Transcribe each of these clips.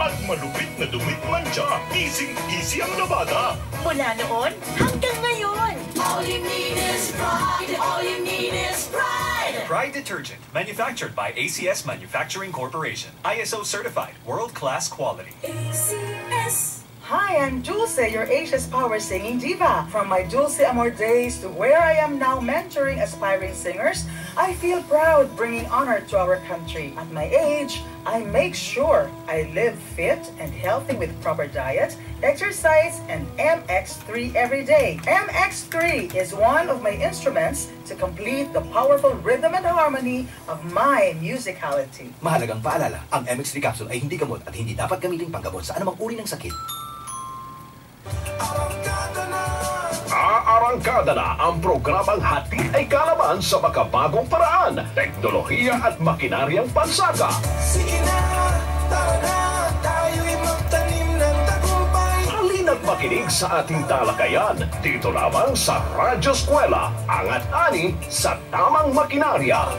at malupit na dumit mantsa. Easy ang labada. Mula noon hanggang ngayon. All you need is pride. All you need is pride. Pride Detergent, manufactured by ACS Manufacturing Corporation. ISO certified, world-class quality. ACS. Hi, I'm Dulce, your Asia's power singing diva. From my Dulce Amor days to where I am now mentoring aspiring singers, I feel proud bringing honor to our country. At my age, I make sure I live fit and healthy with proper diet, exercise, and MX3 every day. MX3 is one of my instruments to complete the powerful rhythm and harmony of my musicality. Mahalagang paalala, ang MX3 capsule ay hindi gamot at hindi dapat gamitin panggamot sa anumang uri ng sakit. Aarangkada na ang programang hatid ay kalaman sa makabagong paraan, teknolohiya at makinaryang pansaka. Sige na, tara na, tayo'y magtanim ng tagumpay. Halina't makinig sa ating talakayan dito lamang sa Radyo Eskwela, angat-ani sa tamang makinarya.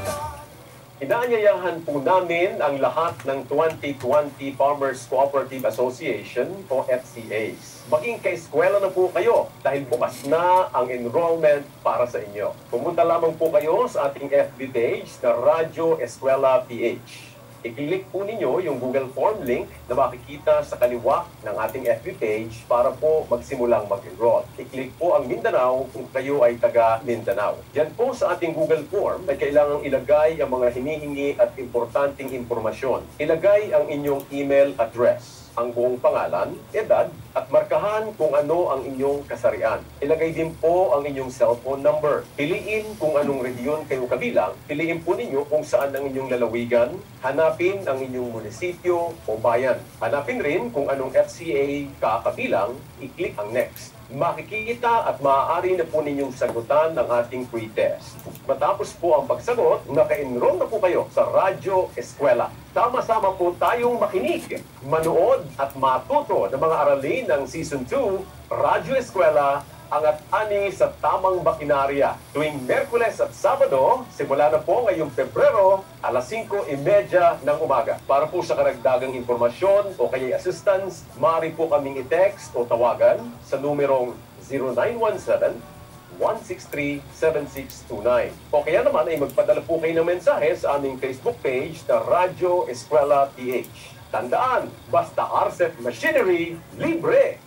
Inaanyayahan po namin ang lahat ng 2020 Farmers Cooperative Association o FCAs. Maging ka-eskwela na po kayo dahil bukas na ang enrollment para sa inyo. Pumunta lamang po kayo sa ating FB page na Radyo Eskwela PH. I-click po ninyo yung Google Form link na makikita sa kaliwa ng ating FB page para po magsimulang mag-enroll. I-click po ang Mindanao kung kayo ay taga Mindanao. Yan po sa ating Google Form ay kailangang ilagay ang mga hinihingi at importanteng impormasyon. Ilagay ang inyong email address, ang buong pangalan, edad, at markahan kung ano ang inyong kasarian. Ilagay din po ang inyong cellphone number. Piliin kung anong rehiyon kayo kabilang. Piliin po ninyo kung saan ang inyong lalawigan. Hanapin ang inyong munisipyo o bayan. Hanapin rin kung anong FCA kakabilang. I-click ang next. Makikita at maaari na po ninyong sagutan ang ating pre-test. Matapos po ang pagsagot, naka-enroll na po kayo sa Radyo Eskwela. Sama-sama po tayong makinig, manood at matuto ng mga aralin ng Season 2, Radyo Eskwela, angat-ani sa tamang makinarya. Tuwing Merkules at Sabado, simula na po ngayong Pebrero, alas 5:30 ng umaga. Para po sa karagdagang impormasyon o kaya assistance, maaari po kaming i-text o tawagan sa numerong 0917-163-7629. O kaya naman ay magpadala po kayo ng mensahe sa aming Facebook page na Radyo Eskwela PH. Tandaan, basta RCEP Machinery, libre!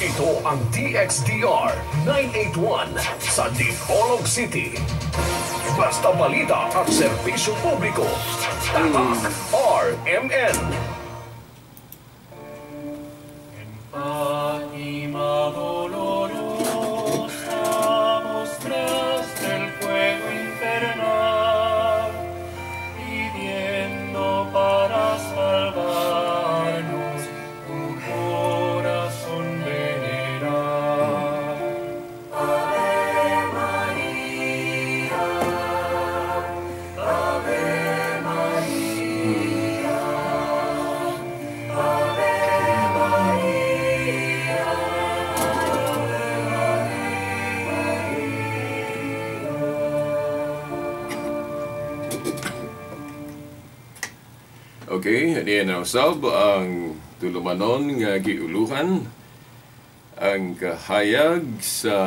Ito ang DXDR 981 sa Dipolog City. Basta balita at serbisyo publiko. Tatak RMN. Okay, diyan na usab ang tulumanon nga giuluhan ang kahayag sa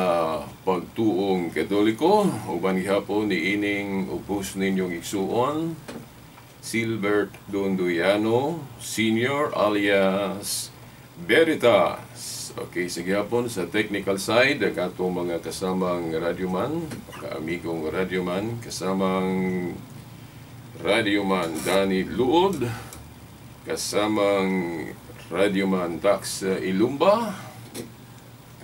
pagtuong Katoliko uban gihapon ni ining upos ninyong igsuon Silbert Donduyano Senior alias Veritas. Okay, sige hapon sa technical side ang atong mga kasamang radyoman, kaamigong radyoman, kasamang Radyoman Danny Luod, kasamang Radyoman Dax Ilumba.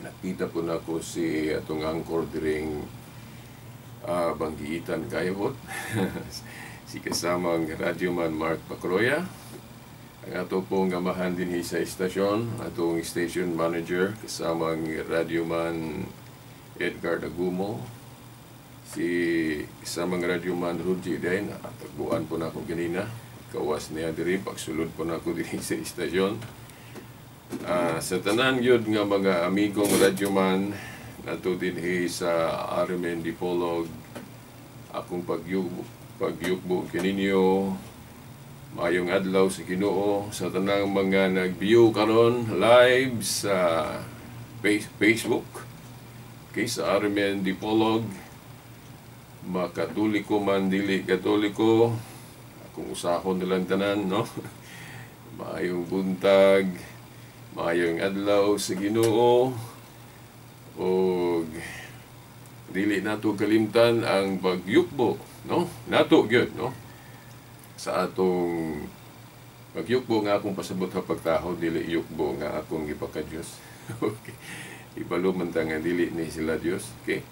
Nakita po na ko si atong angkor diring Banggiitan Kayabot. Si kasamang Radyoman Mark Pacroya. Ang ato pong amahan din sa estasyon, atong station manager, kasamang Radyoman Edgar Dagumo. Si kasamang Radyoman Rudy din, tagbuan po na ako ganina. Kawas niya diri, pagsulod po na ako diri sa istasyon. Sa tanan yun nga mga amigong radyoman nato din sa RMN Dipolog, akong pagyukbo kaninyo Maayong adlaw sa Ginoo sa tanang mga nag-view karon live sa Facebook. Okay, sa Armen Dipolog, makatoliko man dili katoliko, akong usahon nilang tanan, no? Maayong buntag, maayong adlaw sa Ginoo, o dili nato kalimtan ang pagyukbo, no? Nato gyud, no? Sa atong pagyukbo nga akong pasabot sa pagtaho, dili yukbo nga akong ipakadiyos. Okay. Ibalo man ta nga dili ni sila Dios. Okay.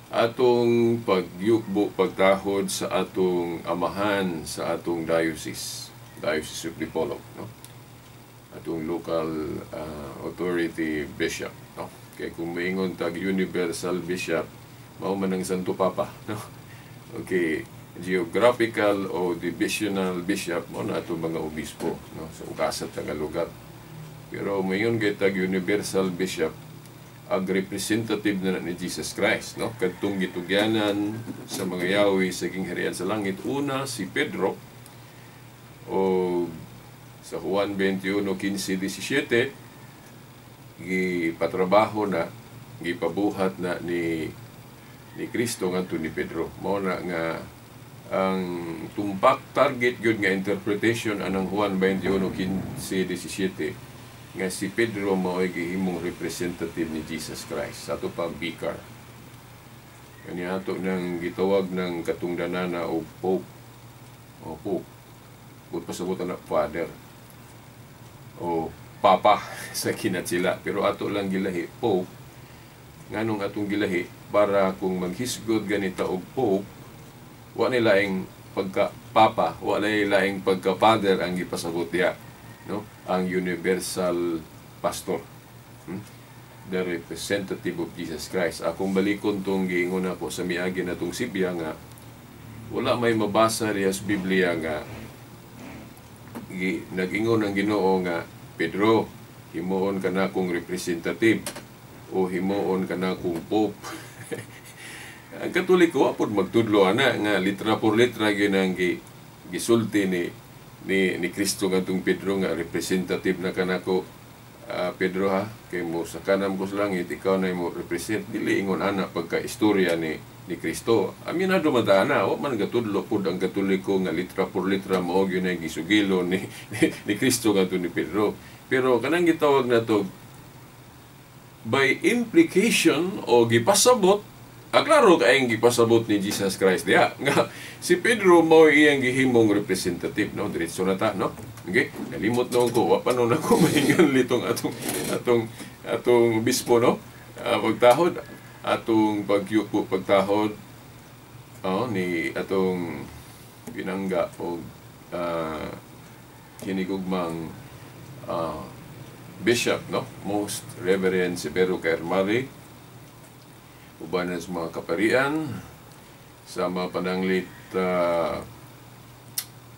Atong pagyukbo pagtahod sa atong amahan sa atong diocese of Dipolog, no? Atong local authority bishop, no? Kay kung maingon tag universal bishop, mao man ang Santo Papa, no? Okay. Geographical o divisional bishop mo na itong mga obispo, no? Sa ukasat nga lugar. Pero mayon gaytag universal bishop ag representative na ni Jesus Christ, no? Kadtong gitugyanan sa mga yawi sa gingharian sa langit, una si Pedro, o sa Juan 21:15-17 gipatrabaho na, gipabuhat na ni Kristo ngadto ni Pedro. Mao na nga ang tumpak target yun nga interpretation anang Juan 21:15-17 nga si Pedro mao'y gihimong representative ni Jesus Christ sa ato pang vicar. Kanya ato nang gitawag ng katungdanana o Pope, o Pope, kung pasabutan na Father o Papa sa kinat sila, pero ato lang gilahi Pope. Nganong atong gilahi para kung maghisgod ganita og Pope, wa nilaing pagka-papa, wa nilaing pagka-father ang ipasabot diya, no? Ang universal pastor, the representative of Jesus Christ. Akong balikon tong giingon ako sa miagi na tong Sibya nga wala may mabasa diya sa Biblia nga nag-ingon ang Ginoo nga, Pedro, himuon ka na kong representative o himuon ka na kong pope. Ang Katoliko apod magtudlo ana nga litra por litra ginang gisulti ni Kristo ngadtong Pedro nga representative na kanako, Pedro ha, kay mo sa kanam ko sa langit ikaw na mo represent, dili ingon ana pagka istorya ni Kristo. Aminado man ta ana, wa man gatudlo pud ang Katoliko nga litra por litra mao gyud ang gisugilo ni Kristo ngadtong ni Pedro. Pero kanang gitawag nato by implication o gipasabot, klaro kaayong gipasabot ni Jesus Christ diya nga si Pedro mao iyang gihimong representative, no? Diretso na ta, no? Okay, nalimot noon ko wa pa noon ako mahingan litong atong bispo, no? Pagtahod atong pagyuko pagtahod ni atong binangga o kinigugmang bishop, no? Most Reverend Severo Caermari, uban sa mga kaparian, sa mga pananglit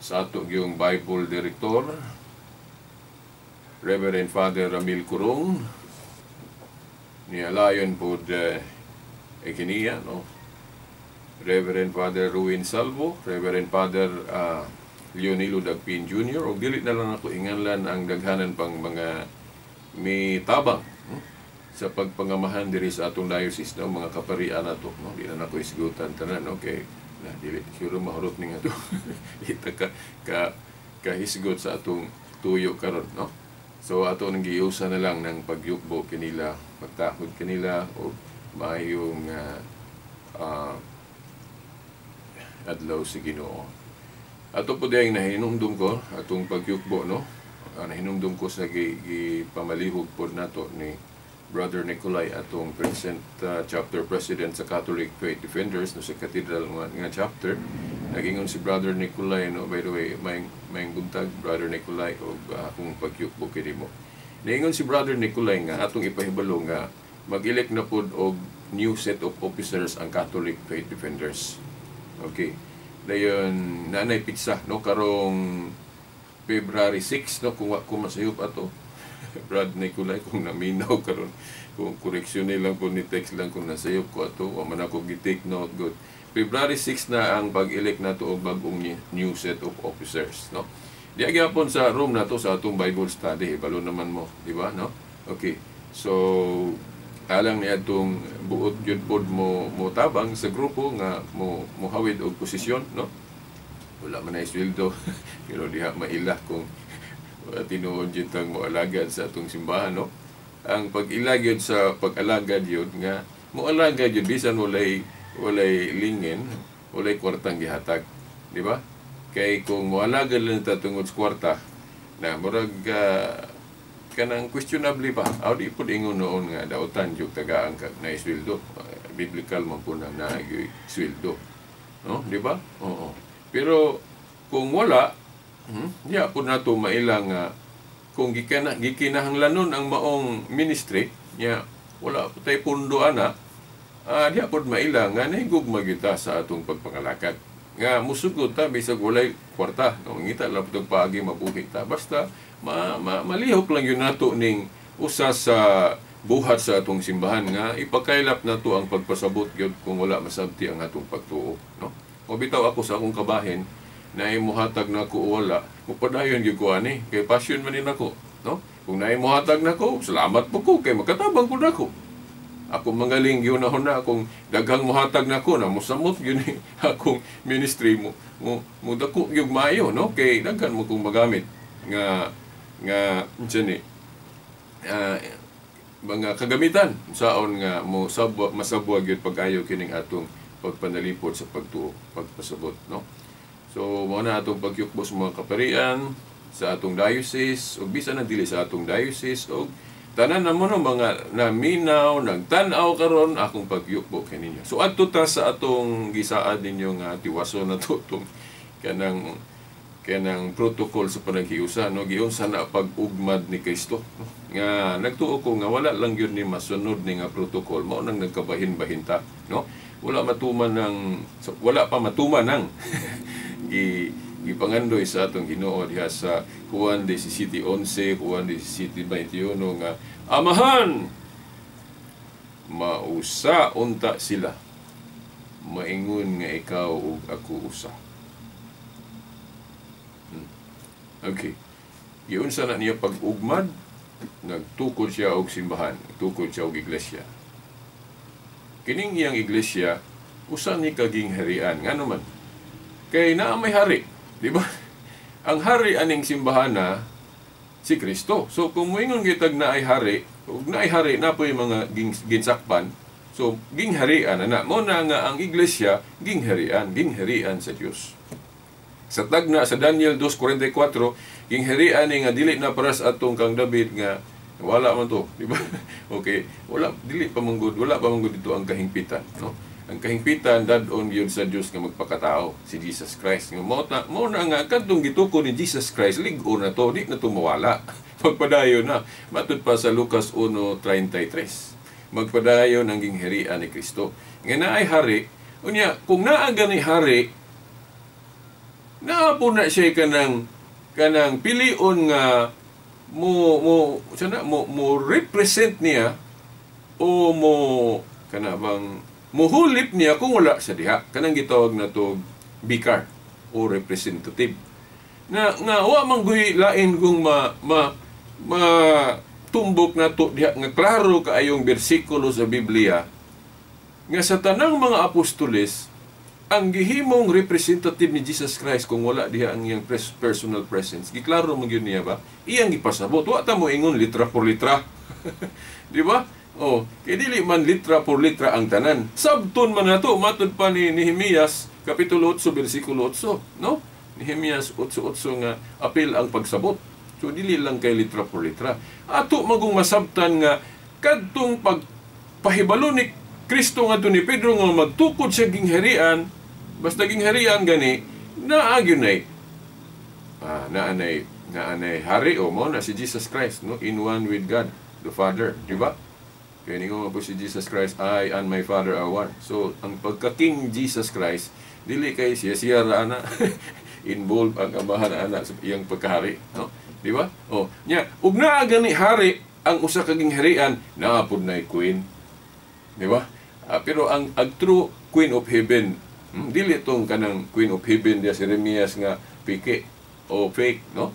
sa ato yung Bible Director, Reverend Father Ramil Curong, ni Alayon po Ekinia, no? Reverend Father Ruin Salvo, Reverend Father Leonilo Dagpin Jr., o dili na lang ako inganlan ang daghanan pang mga may tabang sa pagpangamahan diri sa atong diocese, no? Mga kaparian nato, no? Di na nako isgutan tanan, okay? Na dili siguro mahurot ning ato ita ka hisgot sa atong tuyo karon, no? So ato nang giusa na lang ng pagyukbo kanila, pagtahod kanila o maayong adlaw sa Ginoo. Ato po dayang nahinumdum ko atong pagyukbo, no? Nahinumdum ko sa gipamalihog po nato ni Brother Nicolay, atong present chapter president sa Catholic Faith Defenders, no, sa Cathedral nga chapter. Nagingon si Brother Nicolay, no, by the way, may buntag Brother Nicolay o akong pagyukbo kini mo. Nagingon si Brother Nicolay nga atong ipahibalo nga mag-elect na pod og new set of officers ang Catholic Faith Defenders. Okay. Dayon nanay pizza, no, karong February 6, no, kung masayop ato Brad Nicolay, kung naminaw karon, kung koreksyon lang po ni text lang kung nasayop ko ato, o man ako gi-take note good. February 6 na ang pag-elect nato og bagong new set of officers, no? Di gyapon sa room na to sa atong Bible study, balo naman mo, di ba, no? Okay. So alang ni atong buot gyud pod mo tabang sa grupo nga mo hawid og posisyon, no? Wala man ay sweldo, pero diha mailah kung tinuod yun tang moalagad sa atong simbahan, no? Ang pag-ilagad sa pag-alagad yun nga moalagad yun bisan walay lingin, walay kwartang gihatag, di ba? Kay kung moalagad lang ta tungod sa kwarta na murag kanang questionably pa, aw di pud ingon noon nga dautan jud tagaan kag na sweldo. Biblical man po na sweldo, no? Di ba? Oo. Pero kung wala, diya po na ito mailang kung gikinahanglanon ang maong ministry, niya wala po tayo pundo ana, diya po mailang nga nahigugma kita sa atong pagpangalakad. Nga musugod ta, bisag walay kwarta, ngita lang po paagi mabuhi ta. Basta malihok lang yun nato ning usa sa buhat sa atong simbahan nga ipakailap nato ang pagpasabot gyud kung wala masabti ang atong pagtuo, no? O bitaw ako sa akong kabahin na imuhatag na ko wala, mupadayon gyud ko ani kay passion man din ako, no? Kung naimuhatag na ko, salamat po ko kay makatabang ko nako. Ako magaling gyud na akong daghang muhatag na ko na mosamot gyud ni akong ministry mo dako gyud maayo, no? Kay daghan mo kong magamit nga ni mga kagamitan saon nga mo masabwa gyud pag-ayo kining atong pagpanalipod sa pagtuo, pagpasabot, no? So mo na atong pagyukbos mga kaparian sa atong diocese ug bisan na dili sa atong diocese ug tanan na mo no mga naminaw nagtan-aw karon akong pagyukbo kaninyo. So adto ta sa atong gisaad ninyo nga tiwaso na to tong kanang protocol sa panaghiusa, no? Giunsa na pag-ugmad ni Kristo, no? Nga nagtuo ko nga wala lang yun ni masunod ni nga protocol, mao nang nagkabahin-bahin ta, no? Wala pa matuman ng gipangandoy sa atong Ginoo diha sa Juan 17:11, Juan 17:21 nga amahan mausa unta sila maingon nga ikaw ug ako usa. Okay. Giunsa na niya pag-ugmad, nagtukod siya og simbahan, nagtukod siya og iglesia. Kining iyang iglesia usa ni kaging harian nga naman. Kay naa may hari, di ba? Ang hari aning simbahan na si Kristo. So kung moingon gitag na ay hari, ug na ay hari na po yung mga ginsakpan, so gingharian na mo na nga ang iglesia gingharian sa Dios. Sa tagna sa Daniel 2:44, gingharian ni nga dili na paras atong kang David nga wala man to, di ba? Okay, wala pa manggod dito ang kahingpitan, no? Ang kahingpitan dadon gyud sa Dios nga magpakatao, si Jesus Christ. Nga mo na nga kadtong gituko ni Jesus Christ, lig-o na to, di na to mawala. Magpadayon na. Matud pa sa Lucas 1:33. Magpadayon ang gingharian ni Kristo. Nga naay hari, unya kung naa gani hari, naa po na siya kanang pilion nga mo represent niya o mohulip niya kung wala sa diha. Kanang gitawag na to vicar o representative. Nga wa mangguy lain kung tumbok na to diha nga klaro kaayong bersikulo sa Biblia nga sa tanang mga apostoles ang gihimong representative ni Jesus Christ kung wala diha ang iyang personal presence. Giklaro mo gyud niya ba? Iyang gipasabot. Wa ta mo ingon litra por litra. Di ba? Oh, kay dili man litra por litra ang tanan. Sabton man nato matud pa ni Nehemias kapitulo 8 bersikulo 8, no? Nehemias 8:8 nga apil ang pagsabot. So dili lang kay litra por litra. Ato magong masabtan nga kadtong pagpahibalo ni Kristo nga ni Pedro nga magtukod sa gingharian, basta gingharian gani naagyanay naanay hari o mo na si Jesus Christ, no? In one with God the Father, di ba? Kaya ningo po si Jesus Christ, I and my Father are one. So ang pagka-King Jesus Christ dili kay siya ra ana involved ang amahan ana sa iyang pagkahari, no? Di ba? Oh, nya ug naa gani hari ang usa ka gingharian, naa pud nay queen. Di ba? Pero ang true Queen of Heaven, dili itong kanang Queen of Heaven diya si Jeremias nga piki. o fake, no?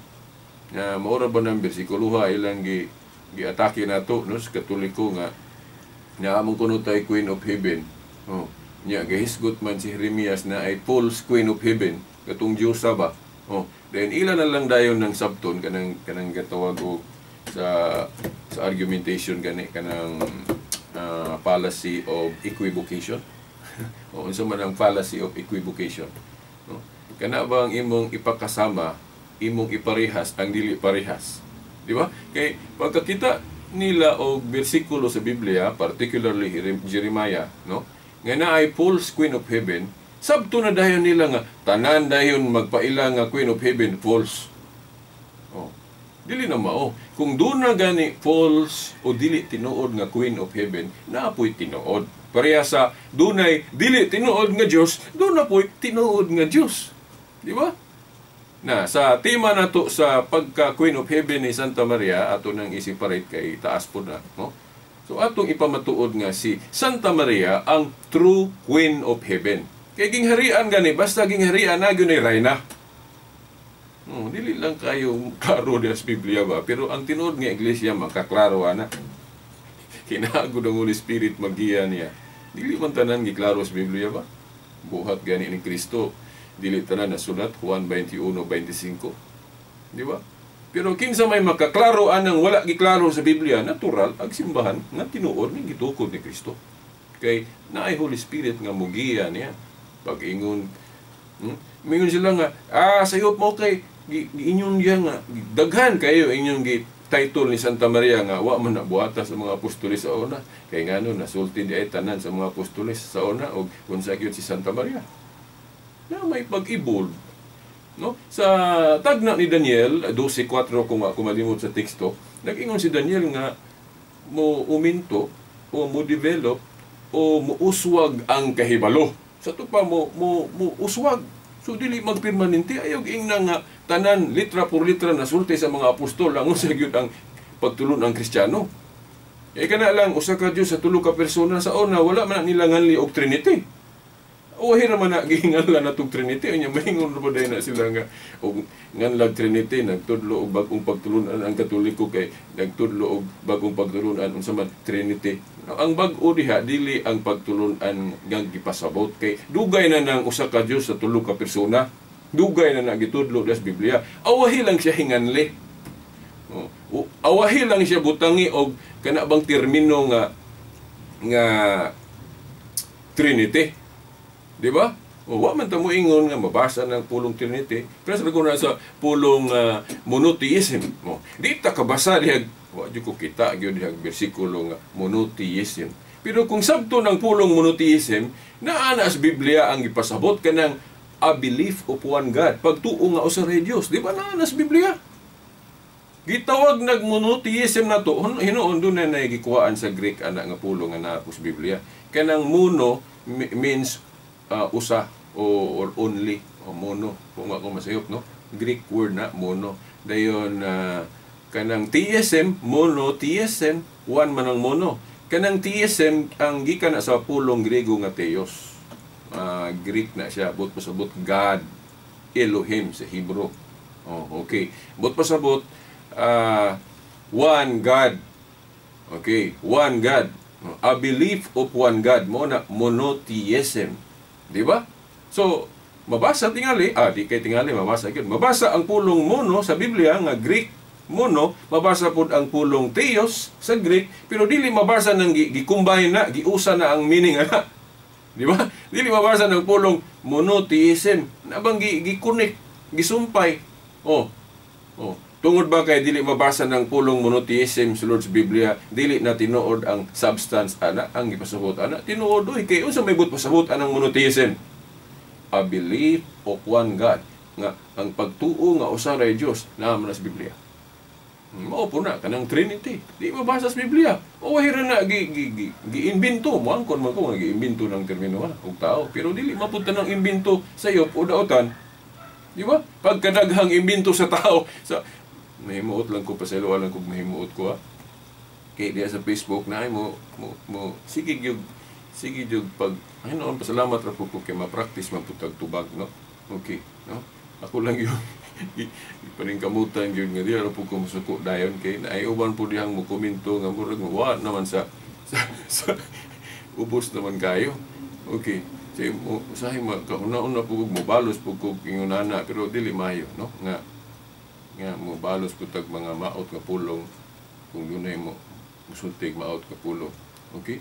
Nga maura ba ng bersikulo ilang gi-atake nato no sa Katoliko nga among kuno tay Queen of Heaven. Oh, nya gahisgot man si Jeremias na ay false Queen of Heaven, katong Diyosa ba? Oh, then ilan na lang dayon ng sabton kanang gatawag og sa argumentation kanang fallacy of equivocation. O unsa man ang fallacy of equivocation? No? Kana bang imong ipakasama, imong iparehas ang dili parehas? Di ba? Kay pagkakita nila og bersikulo sa Biblia, particularly Jeremiah, no? Nga na ay false Queen of Heaven, sabto na dayon nila nga tanan dayon magpaila nga Queen of Heaven false. Oh. Dili na mao. Kung doon na gani false o dili tinuod nga Queen of Heaven, naapoy tinuod. Pareha sa dunay dili tinuod nga Dios, doon na po'y tinuod nga Dios. Di ba? Na sa tema nato sa pagka Queen of Heaven ni Santa Maria, ato nang i-separate kay taas po na, no? So atong ipamatuod nga si Santa Maria ang true Queen of Heaven. Kay gingharian gani basta gingharian na gyud ay reyna. Dili lang kayo klaro sa Biblia ba, pero ang tinuod nga iglesia makaklaro ana. Kinahangod ang Holy Spirit maggiya niya. Dili man tanan giklaro sa Biblia ba? Buhat gani ni Kristo. Dili tanan nasulat Juan 21:25. Di ba? Pero kinsa may makaklaro anang wala giklaro sa Biblia, natural ang simbahan nga tinuod ni gitukod ni Kristo. Kay naay Holy Spirit nga mugiya niya. Pag-ingon, mingon sila nga, sayop mo kay inyon diya nga daghan kayo inyong title ni Santa Maria nga wa man nabuhata sa mga apostoles sa una. Kay ngano nasulti di ay tanan sa mga apostoles sa una og unsa gyud si Santa Maria. Na may pag-ibol, no? Sa tagna ni Daniel 12:4 kung ako malimot sa teksto, nag-ingon si Daniel nga mo uminto o mo develop o mo uswag ang kahibalo. Sa to pa mo uswag. So dili magpermanente ayaw ingna nga tanan litra por litra nasulti sa mga apostol ang usa gyud ang pagtulon ang Kristiyano. Kana lang usa ka Dios sa tulo ka persona sa una wala man nila nganli og Trinity. O hira man na gihinganlan na itong Trinity. Anya mahingon na ba dahil na sila nga o nganlag Trinity, nagtudlo og bagong pagtulunan ang Katoliko kay nagtudlo og bagong pagtulunan unsa man Trinity. Ang bag-o diha dili ang pagtulunan nga gipasabot kay dugay na nang usa ka Dios sa tulo ka persona. Dugay na nagitudlo sa Biblia. Awahi lang siya hinganli. Awahi lang siya butangi og kana bang termino nga Trinity. Di ba? Wa man ta mo ingon nga mabasa ng pulong Trinity, pero sa na sa pulong monotheism. Di ta kabasa diha, wa jud ko kita gyud diha bersikulo nga monotheism. Pero kung sabto ng pulong monotheism, naa na sa Biblia ang ipasabot kanang a belief of one God, pagtuo nga usa ra Dios. Di ba naa na sa Biblia? Gitawag nag monotheism na to, hinuon doon na gikuhaan sa Greek ana nga pulong nga naa sa Biblia. Kanang mono means usa or only o mono kung ako masayop, no? Greek word na mono dayon kanang theism monotheism one man ang mono kanang theism ang gikan na sa pulong Grego nga theos Greek na siya but pasabot God Elohim sa Hebrew. Okay, but pasabot one God. Okay, one God, a belief of one God mo na monotheism. Di ba? So, mabasa tingali, di kay tingali, mabasa yun. Mabasa ang pulong mono sa Biblia, nga Greek mono, mabasa po ang pulong theos sa Greek, pero dili mabasa ng gikumbay na, giusa na ang meaning, ana. Di ba? Dili mabasa ng pulong monotheism, nabang gikunik, gisumpay. Tungod ba kay dili mabasa ng pulong monotheism sa Lord's Biblia, dili na tinuod ang substance ana, ang gipasabot ana. Tinuod oy kay unsa may but pasabot anang monotheism? A belief of one God, nga ang pagtuo nga usa ra Dios naa man sa Biblia. Mao po na kanang Trinity. Di mabasa sa Biblia. O hira na gi-imbento mo angkon man ko nga gi-imbento ng termino og tao, pero dili mapunta ng imbento sa iyo o daotan. Di ba? Pagkadaghang imbento sa tao sa mahimuot lang ko, paselo lang ko mahimuot ko kay diya sa Facebook na ay mo sige gyud pag ay noon pasalamat ra ko kay ma-practice man putag tubag, no? Okay, no? Ako lang yung paningkamutan yun nga diya po kung suko dayon kay naiuban po dihang mo komento nga murag wa naman sa ubos naman kayo. Okay. Say mo usahay kauna-una po mo balos po kog ingunana pero dili mayo no nga mo balos po tag mga maot nga pulong kung dunay mo musultig maot nga pulong. Okay?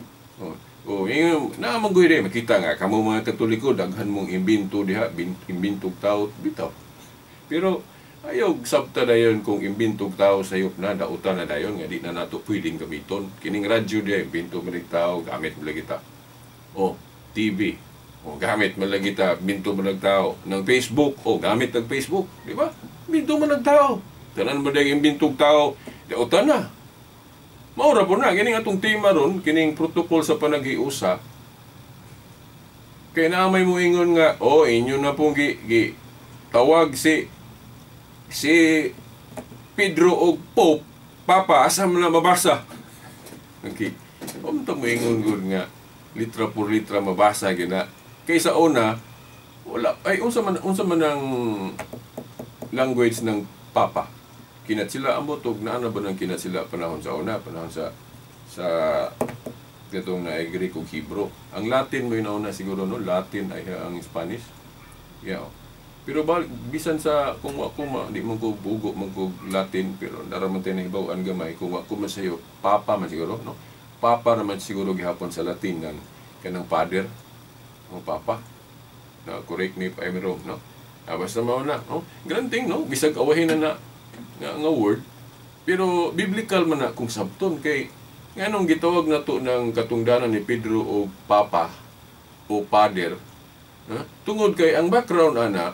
Yung naman ko rin, makita nga, kamo mga Katoliko, daghan mong imbinto diha, imbintog tao, bitaw. Pero, ayaw sabta na yun kung imbintog tao sayop na, dauta na dayon, nga di na nato pwedeng gamiton. Kining radyo diha, imbinto mo tao, gamit mo lagi ta. TV, gamit mo lagi ta, binto mo tao. Ng Facebook, gamit ng Facebook, di ba? Binto mo tao. Tanan mo dahil imbintog tao, dauta na. Maura po na, kining atong tema ron, kining protocol sa panag-iusa, kaya naamay mo ingon nga, inyo na pong tawag si Pedro o Pope, Papa, asam na mabasa. Okay. Umta mo ingon gud nga, litra por litra mabasa, gina. Kaysa una, wala, unsa man ang language ng Papa. Kinat sila ang botog na ano ba ng kinat sila panahon sa una, panahon sa gatong na Greek o Hebrew. Ang Latin mo inauna siguro no, Latin ay ang Spanish. Yeah. Pero bisan sa kung ako di mo ko bugo man ko Latin pero naraman tayo na hibaw-an gamay kung ako man sayo Papa man siguro no. Papa naman siguro gihapon sa Latin ng kanang father o Papa. Na correct me if I'm wrong no. Basta mao na no. Granting no, bisag awahin na nga word pero biblical man na kung sabton kay nganong gitawag nato ng katungdanan ni Pedro o Papa o Father tungod kay ang background ana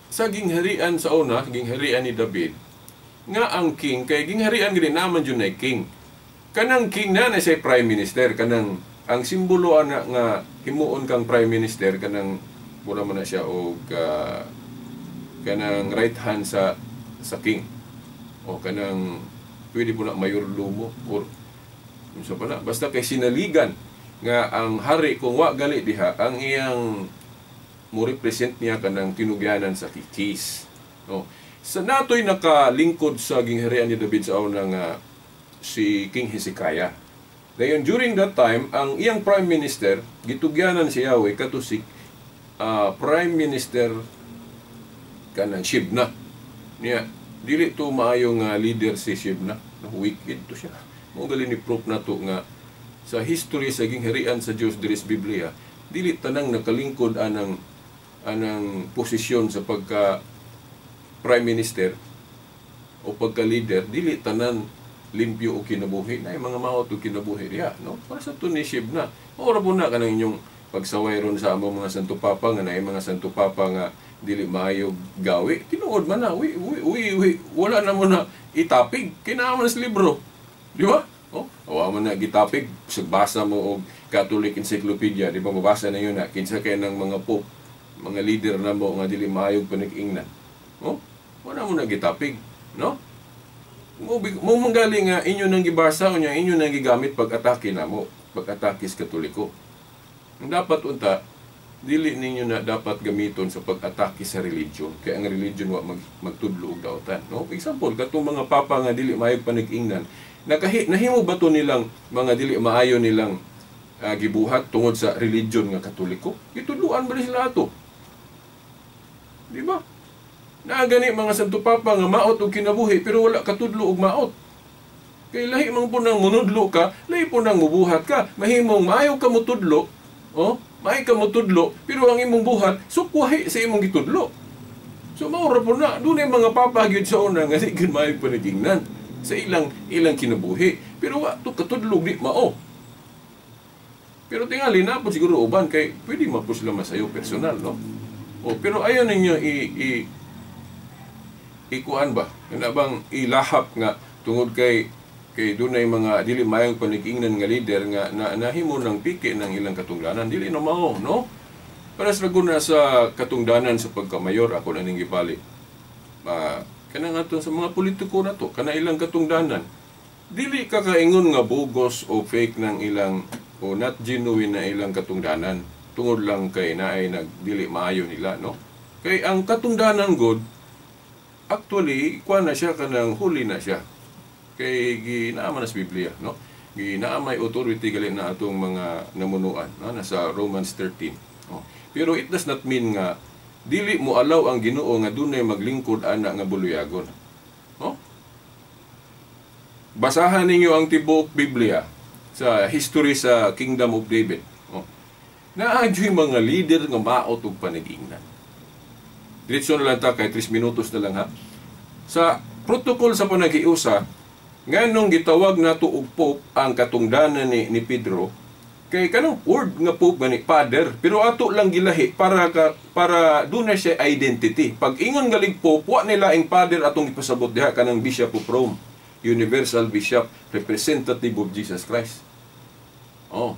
sa gingharian sa una gingharian ni David nga ang king kay gingharian gid naman jud na king kanang king na say prime minister kanang ang simbolo ana nga himuon kang prime minister kanang mura man na siya og kanang right hand sa king o kanang pwede po na mayordomo or unsa pa na basta kay sinaligan nga ang hari kung wa gali diha ang iyang mo represent niya kanang tinugyanan sa kikis no sa natoy nakalingkod sa gingharian ni David sa una nga si King Hezekiah dayon during that time ang iyang prime minister gitugyanan si Yahweh katusik prime minister kanang Shebna niya dili to maayong leader si Shebna. Wicked to siya. Mo gali ni proof nato nga sa history sa gingharian sa Dios diri sa Biblia, dili tanang nakalingkod anang posisyon sa pagka prime minister o pagka leader, dili tanan limpyo o kinabuhi na mga maot o kinabuhi diha, no? Para sa to ni Shebna. Ora po na kanang inyong pagsaway ron sa among mga santo papa nga naay mga santo papa nga dili maayo gawi tinuod man na wala na mo na itapig kinahanglan sa libro di ba awa man na gitapig sagbasa mo og Catholic Encyclopedia di ba mabasa na yun na kinsa kay nang mga pope mga leader na mo nga dili maayo panig-ingnan wala mo na gitapig no mo manggali nga inyo nang gibasa unya inyo nang gigamit pag-atake namo pag-atake sa Katoliko dapat unta dili ninyo na dapat gamiton sa pag-atake sa religion kay ang religion wa magtudlo og daotan no example katong mga papa nga dili maayo panig-ingnan nahimo ba to nilang mga dili maayo nilang gibuhat tungod sa religion nga Katoliko itudluan ba sila ato di ba na gani mga santo papa nga maot og kinabuhi pero wala katudlo og maot kay lahi man po nang munudlo ka lahi po nang mubuhat ka mahimong maayo ka mutudlo may ka mo tudlo, pero ang imong buhat, sukwahi sa imong gitudlo. So, maura po na, doon ay mga papagyod sa una, nga di kan may panagingnan sa ilang kinabuhi. Pero to katudlog di mao. Pero tingali na po siguro uban, kay pwede man po sila masayo personal, no? Pero ayaw ninyo ikuan ba? Ano bang ilahap nga tungod kay dunay mga dili mayang panig-ingnan nga leader nga nahimo ng piki ng ilang katungdanan dili na mao no para sa guna sa katungdanan sa pagkamayor ako na ning gibali kanang ato sa mga politiko nato kana ilang katungdanan dili ka kaingon nga bogus o fake ng ilang o not genuine na ilang katungdanan tungod lang kay naay nagdili maayo nila no kay ang katungdanan god actually, kuha na siya kanang huli na siya. Kay ginaaman na sa Biblia, no? Ginaamay authority gali na atong mga namunuan, no? Nasa Romans 13. No? Pero it does not mean nga dili mo allow ang Ginoo nga dunay maglingkod ana nga buluyagon. No? Basahan ninyo ang tibuok Biblia sa history sa Kingdom of David. No? Naadyo'y mga leader nga maot og panagingnan. Diretso na lang ta kay 3 minutos na lang ha. Sa protocol sa panaghiusa, nganong gitawag nato og Pope ang katungdanan ni Pedro, kay kanang word nga Pope gani Father, pero ato lang gilahi para doon na siya identity. Pag ingon galing Pope, wa nila ang Father atong ipasabot diha kanang Bishop of Rome, Universal Bishop, Representative of Jesus Christ. Oh.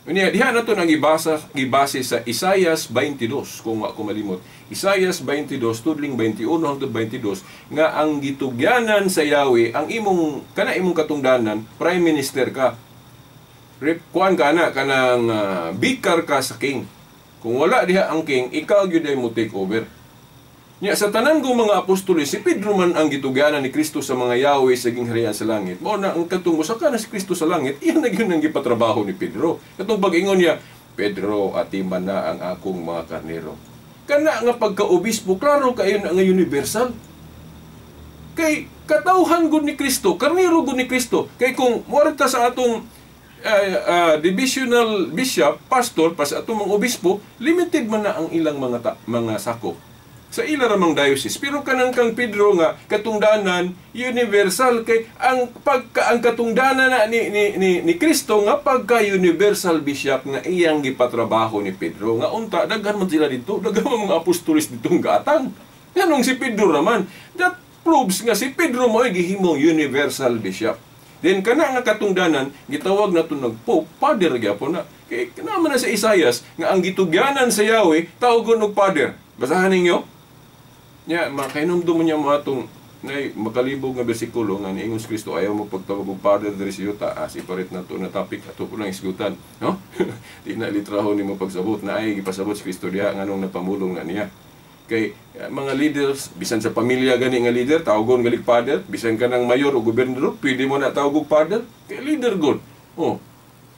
Diha na ito nang gibase sa Isaias 22, kung ako malimot. Isaias 22, tudling 21 hangtod 22, nga ang gitugyanan sa Yahweh, ang imong katungdanan, Prime Minister ka. Kuan ka na, kanang bikar ka sa king. Kung wala diha ang king, ikaw gyud ay mo take over. Nya sa tanan kong mga apostoles, si Pedro man ang gitugyanan ni Kristo sa mga Yahweh sa gingharian sa langit. Mao na ang katong usa ka na si Kristo sa langit, iyan na gyud ang gipatrabaho ni Pedro. Katong pag-ingon niya, Pedro, atiman na ang akong mga karnero. Kana nga pagka-obispo, klaro kayo na nga universal. Kay katawhan gud ni Kristo, karnero gud ni Kristo. Kay kung muarta sa atong divisional bishop, pastor, pa sa atong mga obispo, limited man na ang ilang mga sakop sa ila ramang diocese. Pero kanang kang Pedro nga katungdanan universal, kay ang katungdanan na ni Kristo nga pagka universal bishop nga iyang gipatrabaho ni Pedro, nga unta daghan man sila dito, daghan mga apostolis ditong gaatang. Nganong si Pedro raman, that proves nga si Pedro mo ay gihimong universal bishop. Then kana nga katungdanan gitawag nato ng Pope, Father gyapon na. Kay naman na sa Isaias nga ang gitugyanan sa Yahweh tawgon og Father. Basahan ninyo. Nya makainomdom niya mo atong makalibog nga bersikulo nga niingon si Kristo ayaw mo pagtawag og Father diri sa yuta. Iparit na to na topic ato po lang isgutan, no? Di na litraho nimo pagsabot na ay gipasabot si Kristo diha nganong napamulong na niya. Kay mga leaders, bisan sa pamilya gani nga leader, tawgon galig Father. Bisan ka ng mayor o gobernador, pwede mo na tawag og Father. Kay leader god. Oh,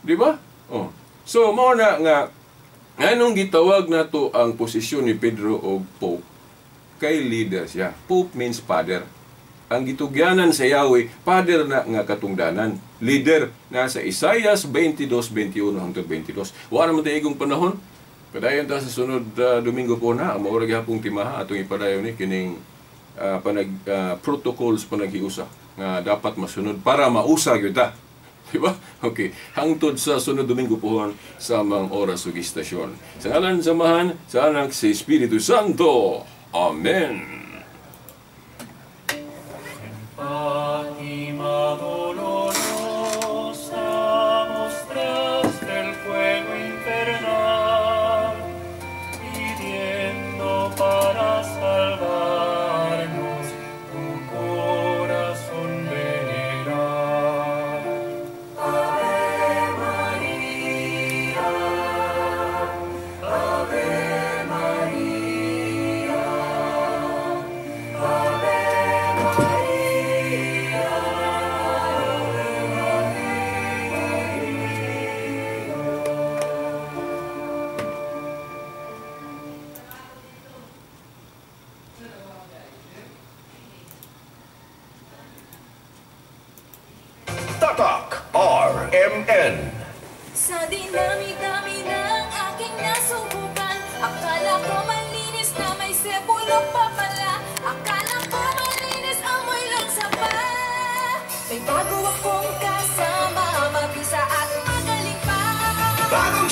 di ba? Oh. So mao na nga anong gitawag nato ang posisyon ni Pedro og Pope? Kay leader siya. Pope means Father. Ang gitugyanan sa Yahweh, Father na nga katungdanan. Leader na sa Isaias 22:21 hangtod 22. Wala man tayo panahon. Padayon ta sa sunod Domingo po na, ang maurag hapong timaha atong ipadayon ni kining protocols panaghiusa nga dapat masunod para mausa gyud ta. Diba? Okay. Hangtod sa sunod Domingo po sa mga oras ug istasyon. Sa ngalan samahan sa anak si Espiritu Santo. Amen. Tatak RMN. Sa dinami-dami ng aking nasubukan, akala ko malinis na may sebulok pa pala. Akala ko malinis, amoy lang sapa. May bago akong kasama, mabisa at magaling pa. Bagong